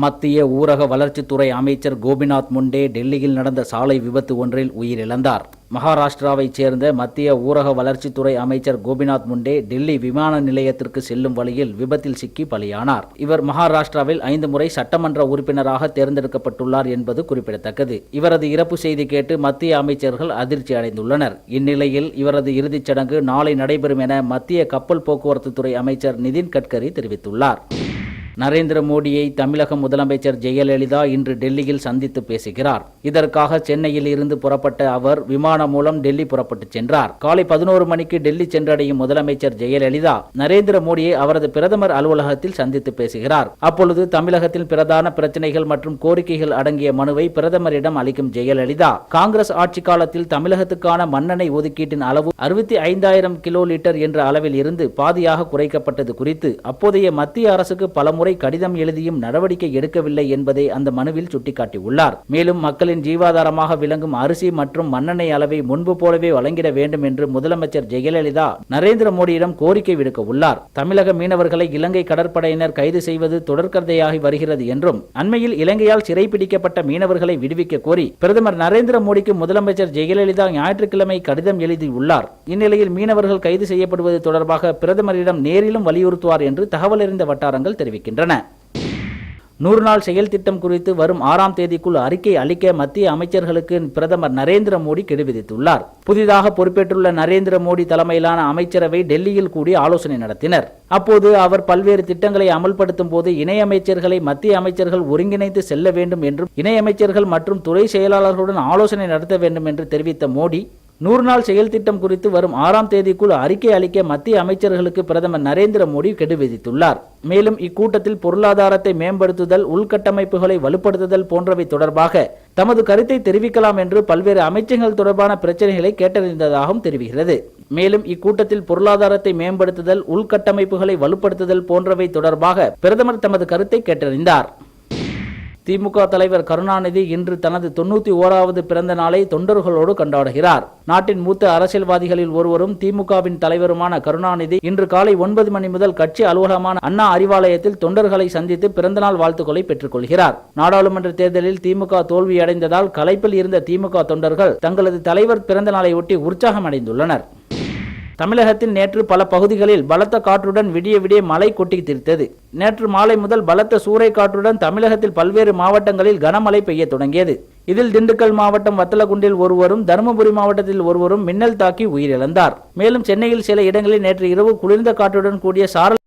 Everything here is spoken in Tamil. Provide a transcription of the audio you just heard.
மத்திய ஊரக வளர்ச்சித்துறை அமைச்சர் கோபிநாத் முண்டே டெல்லியில் நடந்த சாலை விபத்து ஒன்றில் உயிரிழந்தார். மகாராஷ்டிராவைச் சேர்ந்த மத்திய ஊரக வளர்ச்சித்துறை அமைச்சர் கோபிநாத் முண்டே டெல்லி விமான நிலையத்திற்கு செல்லும் வழியில் விபத்தில் சிக்கி பலியானார். இவர் மகாராஷ்டிராவில் 5 முறை சட்டமன்ற உறுப்பினராக தேர்ந்தெடுக்கப்பட்டுள்ளார் என்பது குறிப்பிடத்தக்கது. இவரது இறப்பு செய்தி கேட்டு மத்திய அமைச்சர்கள் அதிர்ச்சி அடைந்துள்ளனர். இந்நிலையில் இவரது இறுதிச் சடங்கு நாளை நடைபெறும் என மத்திய கப்பல் போக்குவரத்து துறை அமைச்சர் நிதின் கட்கரி தெரிவித்துள்ளார். நரேந்திர மோடியை தமிழக முதலமைச்சர் ஜெயலலிதா இன்று டெல்லியில் சந்தித்து பேசுகிறார். இதற்காக சென்னையில் இருந்து புறப்பட்ட அவர் விமானம் மூலம் டெல்லி புறப்பட்டு சென்றார். காலை 11 மணிக்கு டெல்லி சென்றடையும் முதலமைச்சர் ஜெயலலிதா நரேந்திர மோடியை அவரது பிரதமர் அலுவலகத்தில் சந்தித்து பேசுகிறார். அப்பொழுது தமிழகத்தில் பிரதான பிரச்சனைகள் மற்றும் கோரிக்கைகள் அடங்கிய மனுவை பிரதமரிடம் அளிக்கும் ஜெயலலிதா, காங்கிரஸ் ஆட்சி காலத்தில் தமிழகத்துக்கான மண்ணெண்ணெய் ஒதுக்கீட்டின் அளவு 65,000 கிலோ லிட்டர் என்ற அளவில் இருந்து பாதியாக குறைக்கப்பட்டது குறித்து அப்போதைய மத்திய அரசுக்கு பலமுறை கடிதம் எழுதியும் நடவடிக்கை எடுக்கவில்லை என்பதை அந்த மனுவில் சுட்டிக்காட்டியுள்ளார். மேலும் மக்களின் ஜீவாதாரமாக விளங்கும் அரிசி மற்றும் மண்ணெண்ணெய் அளவை முன்பு போலவே வழங்கிட வேண்டும் என்று முதலமைச்சர் ஜெயலலிதா நரேந்திர மோடியிடம் கோரிக்கை விடுக்க உள்ளார். தமிழக மீனவர்களை இலங்கை கடற்படையினர் கைது செய்வது தொடர்கதையாகி வருகிறது என்றும் அண்மையில் இலங்கையால் சிறைப்பிடிக்கப்பட்ட மீனவர்களை விடுவிக்க கோரி பிரதமர் நரேந்திர மோடிக்கு முதலமைச்சர் ஜெயலலிதா ஞாயிற்றுக்கிழமை கடிதம் எழுதியுள்ளார். இந்நிலையில் மீனவர்கள் கைது செய்யப்படுவது தொடர்பாக பிரதமரிடம் நேரிலும் வலியுறுத்துவார் என்று தகவல் அறிந்த வட்டாரங்கள் தெரிவிக்கின்றன. 100 நாள் செயல் திட்டம் குறித்து வரும் 6ஆம் தேதிக்குள் அறிக்கை அளிக்க மத்திய அமைச்சர்களுக்கு பிரதமர் நரேந்திர மோடி கெடு விதித்துள்ளார். புதிதாக பொறுப்பேற்றுள்ள நரேந்திர மோடி தலைமையிலான அமைச்சரவை டெல்லியில் கூடி ஆலோசனை நடத்தினர். அப்போது அவர் பல்வேறு திட்டங்களை அமல்படுத்தும் போது இணையமைச்சர்களை மத்திய அமைச்சர்கள் ஒருங்கிணைத்து செல்ல வேண்டும் என்றும் இணையமைச்சர்கள் மற்றும் துறை செயலாளர்களுடன் ஆலோசனை நடத்த வேண்டும் என்று தெரிவித்த மோடி, 100 நாள் செயல் திட்டம் குறித்து வரும் 6ஆம் தேதிக்குள் அறிக்கை அளிக்க மத்திய அமைச்சர்களுக்கு பிரதமர் நரேந்திர மோடி கெடு விதித்துள்ளார். மேலும் இக்கூட்டத்தில் பொருளாதாரத்தை மேம்படுத்துதல், உள்கட்டமைப்புகளை வலுப்படுத்துதல் போன்றவை தொடர்பாக தமது கருத்தை தெரிவிக்கலாம் என்று பல்வேறு அமைச்சகங்கள் தொடர்பான பிரச்சனைகளை கேட்டறிந்ததாகவும் தெரிவிக்கிறது. மேலும் இக்கூட்டத்தில் பொருளாதாரத்தை மேம்படுத்துதல், உள்கட்டமைப்புகளை வலுப்படுத்துதல் போன்றவை தொடர்பாக பிரதமர் தமது கருத்தை கேட்டறிந்தார். திமுக தலைவர் கருணாநிதி இன்று தனது 91வது பிறந்த நாளை தொண்டர்களோடு கொண்டாடுகிறார். நாட்டின் மூத்த அரசியல்வாதிகளில் ஒருவரும் திமுகவின் தலைவருமான கருணாநிதி இன்று காலை 9 மணி முதல் கட்சி அலுவலகமான அண்ணா அறிவாலயத்தில் தொண்டர்களை சந்தித்து பிறந்தநாள் வாழ்த்துக்களை பெற்றுக் கொள்கிறார். நாடாளுமன்ற தேர்தலில் திமுக தோல்வியடைந்ததால் கலைப்பில் இருந்த திமுக தொண்டர்கள் தங்களது தலைவர் பிறந்த நாளை ஒட்டி உற்சாகம் அடைந்துள்ளனர். தமிழகத்தில் நேற்று பல பகுதிகளில் பலத்த காற்றுடன் விடிய விடிய மழை கொட்டி தீர்த்தது. நேற்று மாலை முதல் பலத்த சூறை காற்றுடன் தமிழகத்தில் பல்வேறு மாவட்டங்களில் கனமழை பெய்ய தொடங்கியது. இதில் திண்டுக்கல் மாவட்டம் வத்தலகுண்டில் ஒருவரும், தருமபுரி மாவட்டத்தில் ஒருவரும் மின்னல் தாக்கி உயிரிழந்தார். மேலும் சென்னையில் சில இடங்களில் நேற்று இரவு குளிர்ந்த காற்றுடன் கூடிய சாரல்